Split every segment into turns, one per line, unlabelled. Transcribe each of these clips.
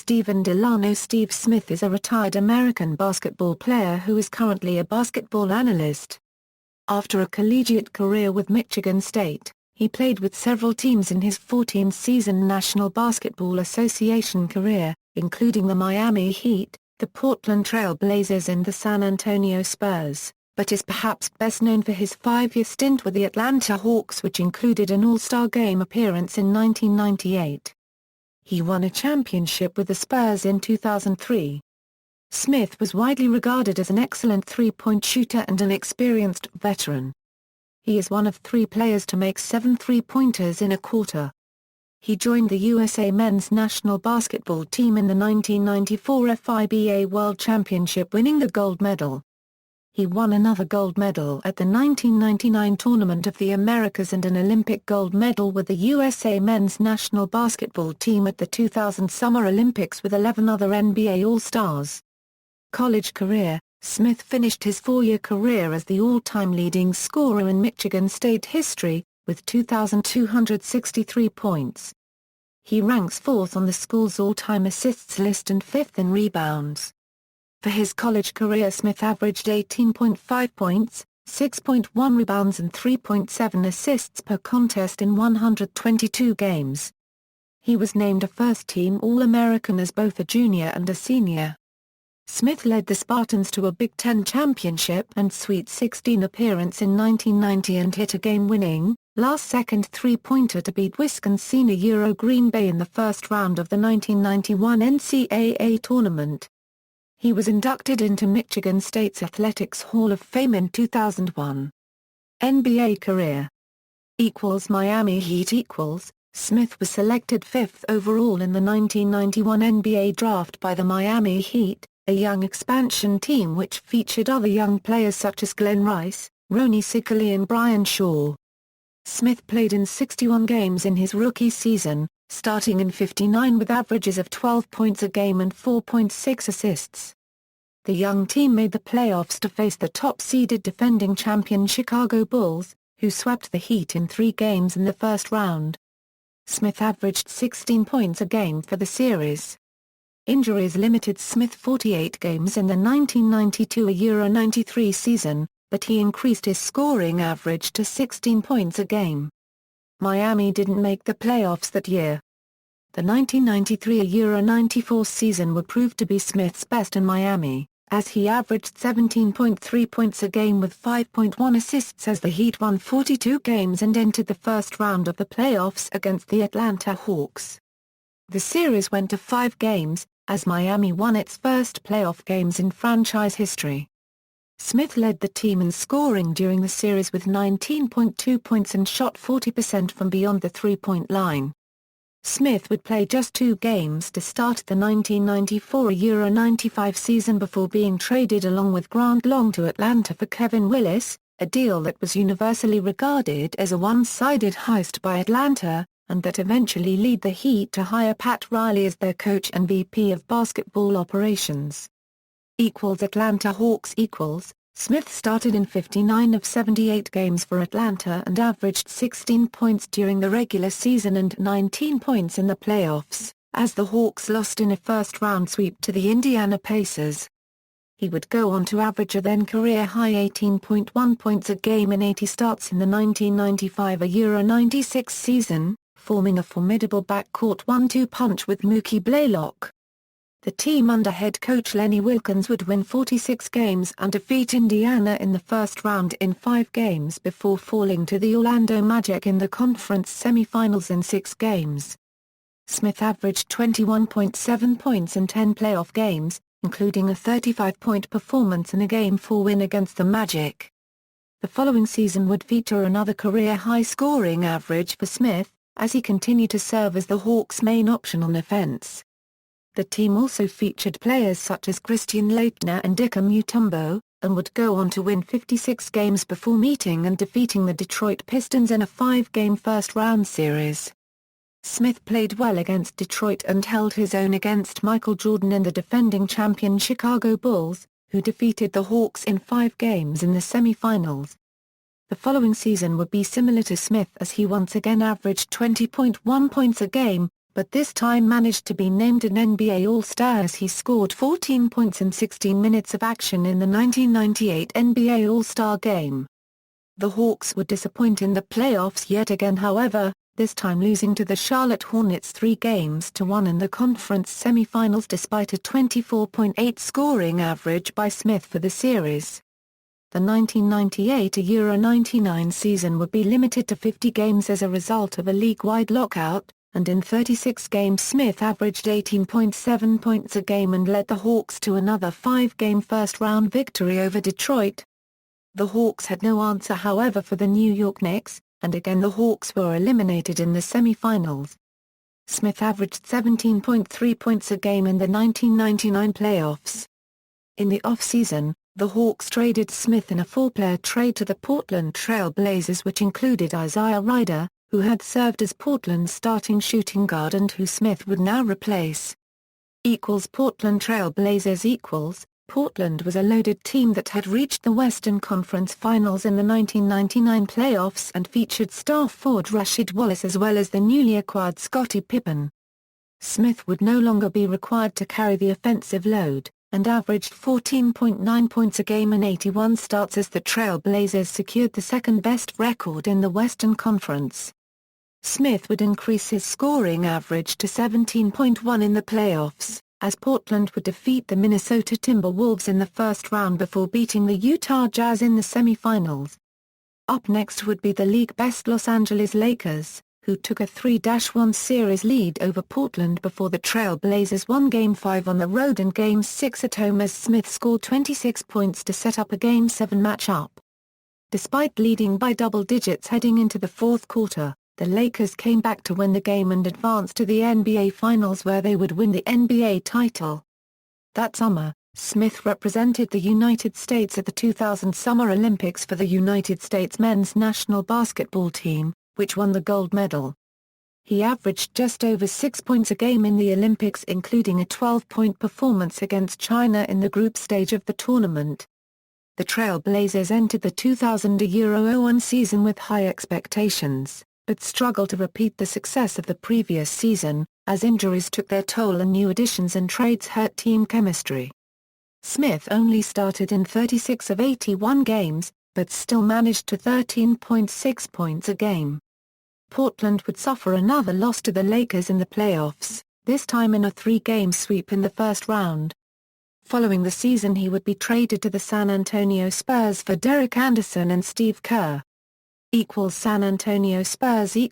Steven Delano. Steve Smith is a retired American basketball player who is currently a basketball analyst. After a collegiate career with Michigan State, he played with several teams in his 14-season National Basketball Association career, including the Miami Heat, the Portland Trail Blazers and the San Antonio Spurs, but is perhaps best known for his 5-year stint with the Atlanta Hawks, which included an All-Star Game appearance in 1998. He won a championship with the Spurs in 2003. Smith was widely regarded as an excellent three-point shooter and an experienced veteran. He is one of 3 players to make 7 three-pointers in a quarter. He joined the USA men's national basketball team in the 1994 FIBA World Championship, winning the gold medal. He won another gold medal at the 1999 Tournament of the Americas and an Olympic gold medal with the USA men's national basketball team at the 2000 Summer Olympics with 11 other NBA All-Stars. College career: Smith finished his 4-year career as the all-time leading scorer in Michigan State history, with 2,263 points. He ranks 4th on the school's all-time assists list and 5th in rebounds. For his college career, Smith averaged 18.5 points, 6.1 rebounds and 3.7 assists per contest in 122 games. He was named a first-team All-American as both a junior and a senior. Smith led the Spartans to a Big Ten championship and Sweet 16 appearance in 1990 and hit a game-winning, last-second three-pointer to beat Wisconsin Green Bay in the first round of the 1991 NCAA tournament. He was inducted into Michigan State's Athletics Hall of Fame in 2001. NBA career Miami Heat Smith was selected 5th overall in the 1991 NBA draft by the Miami Heat, a young expansion team which featured other young players such as Glenn Rice, Rony Seikaly and Brian Shaw. Smith played in 61 games in his rookie season, starting in 59 with averages of 12 points a game and 4.6 assists. The young team made the playoffs to face the top-seeded defending champion Chicago Bulls, who swept the Heat in 3 games in the first round. Smith averaged 16 points a game for the series. Injuries limited Smith 48 games in the 1992-93 season, but he increased his scoring average to 16 points a game. Miami didn't make the playoffs that year. The 1993-94 season would prove to be Smith's best in Miami, as he averaged 17.3 points a game with 5.1 assists as the Heat won 42 games and entered the first round of the playoffs against the Atlanta Hawks. The series went to 5 games, as Miami won its first playoff games in franchise history. Smith led the team in scoring during the series with 19.2 points and shot 40% from beyond the three-point line. Smith would play just 2 games to start the 1994-95 season before being traded along with Grant Long to Atlanta for Kevin Willis, a deal that was universally regarded as a one-sided heist by Atlanta, and that eventually led the Heat to hire Pat Riley as their coach and VP of basketball operations. Atlanta Hawks Smith started in 59 of 78 games for Atlanta and averaged 16 points during the regular season and 19 points in the playoffs, as the Hawks lost in a first-round sweep to the Indiana Pacers. He would go on to average a then-career-high 18.1 points a game in 80 starts in the 1995-96 season, forming a formidable backcourt 1-2 punch with Mookie Blaylock. The team under head coach Lenny Wilkens would win 46 games and defeat Indiana in the first round in 5 games before falling to the Orlando Magic in the conference semifinals in 6 games. Smith averaged 21.7 points in 10 playoff games, including a 35-point performance in a Game 4 win against the Magic. The following season would feature another career-high scoring average for Smith, as he continued to serve as the Hawks' main option on offense. The team also featured players such as Christian Laettner and Dikembe Mutombo, and would go on to win 56 games before meeting and defeating the Detroit Pistons in a 5-game first-round series. Smith played well against Detroit and held his own against Michael Jordan and the defending champion Chicago Bulls, who defeated the Hawks in 5 games in the semifinals. The following season would be similar to Smith as he once again averaged 20.1 points a game, but this time managed to be named an NBA All-Star as he scored 14 points in 16 minutes of action in the 1998 NBA All-Star Game. The Hawks would disappoint in the playoffs yet again, however, this time losing to the Charlotte Hornets 3-1 in the conference semifinals despite a 24.8 scoring average by Smith for the series. The 1998-99 season would be limited to 50 games as a result of a league-wide lockout, and in 36 games Smith averaged 18.7 points a game and led the Hawks to another 5-game first-round victory over Detroit. The Hawks had no answer however for the New York Knicks, and again the Hawks were eliminated in the semifinals. Smith averaged 17.3 points a game in the 1999 playoffs. In the off-season, the Hawks traded Smith in a 4-player trade to the Portland Trail Blazers, which included Isaiah Rider, who had served as Portland's starting shooting guard and who Smith would now replace. Portland Trail Blazers Portland was a loaded team that had reached the Western Conference Finals in the 1999 playoffs and featured star forward Rasheed Wallace as well as the newly acquired Scottie Pippen. Smith would no longer be required to carry the offensive load, and averaged 14.9 points a game in 81 starts as the Trail Blazers secured the second-best record in the Western Conference. Smith would increase his scoring average to 17.1 in the playoffs, as Portland would defeat the Minnesota Timberwolves in the first round before beating the Utah Jazz in the semifinals. Up next would be the league-best Los Angeles Lakers, who took a 3-1 series lead over Portland before the Trail Blazers won Game 5 on the road and Game 6 at home as Smith scored 26 points to set up a Game 7 matchup. Despite leading by double digits heading into the fourth quarter, the Lakers came back to win the game and advanced to the NBA Finals where they would win the NBA title. That summer, Smith represented the United States at the 2000 Summer Olympics for the United States men's national basketball team, which won the gold medal. He averaged just over 6 points a game in the Olympics, including a 12-point performance against China in the group stage of the tournament. The Trail Blazers entered the 2000-01 season with high expectations, but struggled to repeat the success of the previous season, as injuries took their toll and new additions and trades hurt team chemistry. Smith only started in 36 of 81 games, but still managed to 13.6 points a game. Portland would suffer another loss to the Lakers in the playoffs, this time in a 3-game sweep in the first round. Following the season he would be traded to the San Antonio Spurs for Derek Anderson and Steve Kerr. San Antonio Spurs The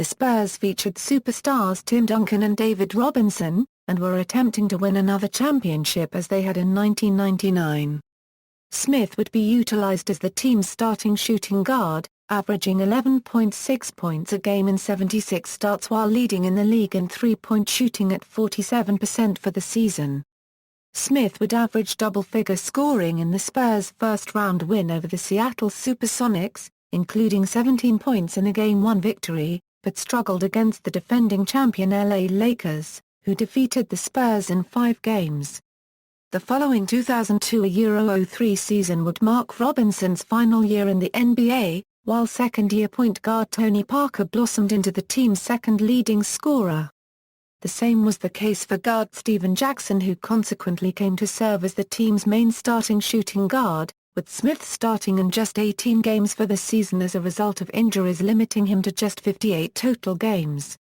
Spurs featured superstars Tim Duncan and David Robinson, and were attempting to win another championship as they had in 1999. Smith would be utilized as the team's starting shooting guard, averaging 11.6 points a game in 76 starts while leading in the league in three-point shooting at 47% for the season. Smith would average double-figure scoring in the Spurs' first-round win over the Seattle Supersonics, including 17 points in a Game 1 victory, but struggled against the defending champion LA Lakers, who defeated the Spurs in 5 games. The following 2002-03 season would mark Robinson's final year in the NBA, while second-year point guard Tony Parker blossomed into the team's second leading scorer. The same was the case for guard Stephen Jackson, who consequently came to serve as the team's main starting shooting guard, with Smith starting in just 18 games for the season as a result of injuries limiting him to just 58 total games.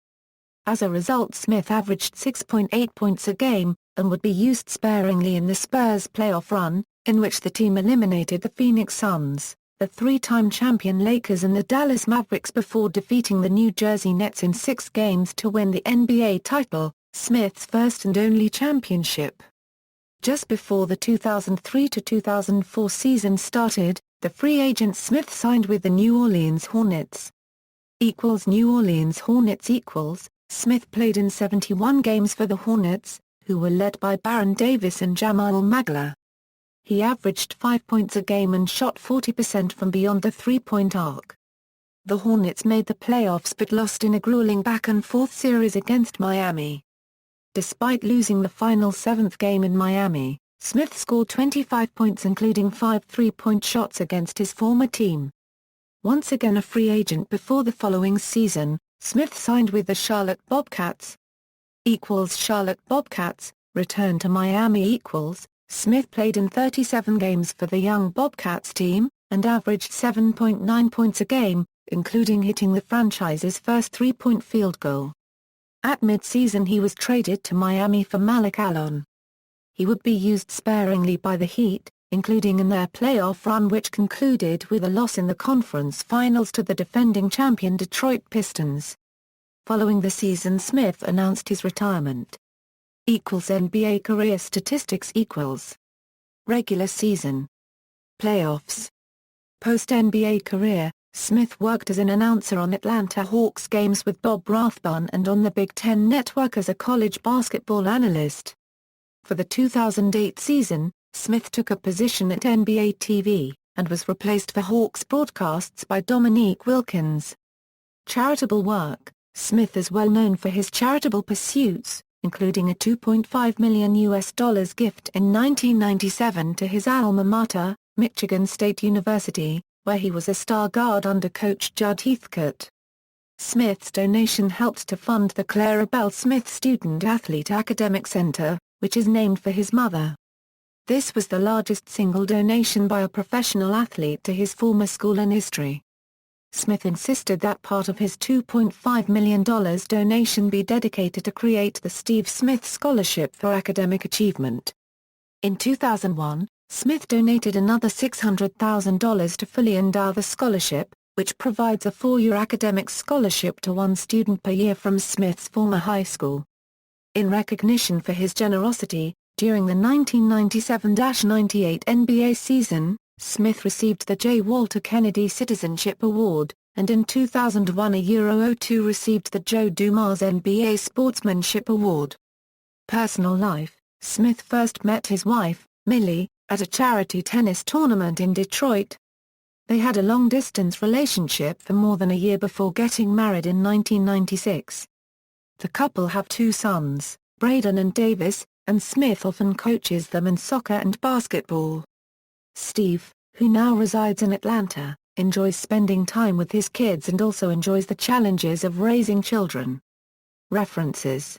As a result, Smith averaged 6.8 points a game, and would be used sparingly in the Spurs' playoff run, in which the team eliminated the Phoenix Suns, the 3-time champion Lakers and the Dallas Mavericks before defeating the New Jersey Nets in 6 games to win the NBA title, Smith's first and only championship. Just before the 2003-2004 season started, the free agent Smith signed with the New Orleans Hornets. New Orleans Hornets Smith played in 71 games for the Hornets, who were led by Baron Davis and Jamal Magla. He averaged 5 points a game and shot 40% from beyond the three-point arc. The Hornets made the playoffs but lost in a grueling back-and-forth series against Miami. Despite losing the final 7th game in Miami, Smith scored 25 points including 5 three-point shots against his former team. Once again a free agent before the following season, Smith signed with the Charlotte Bobcats. Charlotte Bobcats, returned to Miami. Smith played in 37 games for the young Bobcats team, and averaged 7.9 points a game, including hitting the franchise's first three-point field goal. At mid-season he was traded to Miami for Malik Allen. He would be used sparingly by the Heat, including in their playoff run which concluded with a loss in the conference finals to the defending champion Detroit Pistons. Following the season Smith announced his retirement. NBA career statistics. Regular season. Playoffs. Post-NBA career, Smith worked as an announcer on Atlanta Hawks games with Bob Rathbun and on the Big Ten Network as a college basketball analyst. For the 2008 season, Smith took a position at NBA TV, and was replaced for Hawks broadcasts by Dominique Wilkins. Charitable work. Smith is well known for his charitable pursuits, including a $2.5 million gift in 1997 to his alma mater, Michigan State University, where he was a star guard under coach Judd Heathcote. Smith's donation helped to fund the Clara Bell Smith Student-Athlete Academic Center, which is named for his mother. This was the largest single donation by a professional athlete to his former school in history. Smith insisted that part of his $2.5 million donation be dedicated to create the Steve Smith Scholarship for Academic Achievement. In 2001, Smith donated another $600,000 to fully endow the scholarship, which provides a 4-year academic scholarship to one student per year from Smith's former high school. In recognition for his generosity, during the 1997-98 NBA season, Smith received the J. Walter Kennedy Citizenship Award, and in 2001 a Euro 02 received the Joe Dumars NBA Sportsmanship Award. Personal life. Smith first met his wife, Millie, at a charity tennis tournament in Detroit. They had a long-distance relationship for more than a year before getting married in 1996. The couple have 2 sons, Braden and Davis, and Smith often coaches them in soccer and basketball. Steve, who now resides in Atlanta, enjoys spending time with his kids and also enjoys the challenges of raising children. References.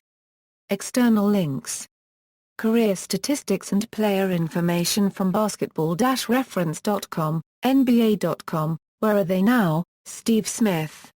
External links. Career statistics and player information from basketball-reference.com, NBA.com, Where Are They Now?, Steve Smith.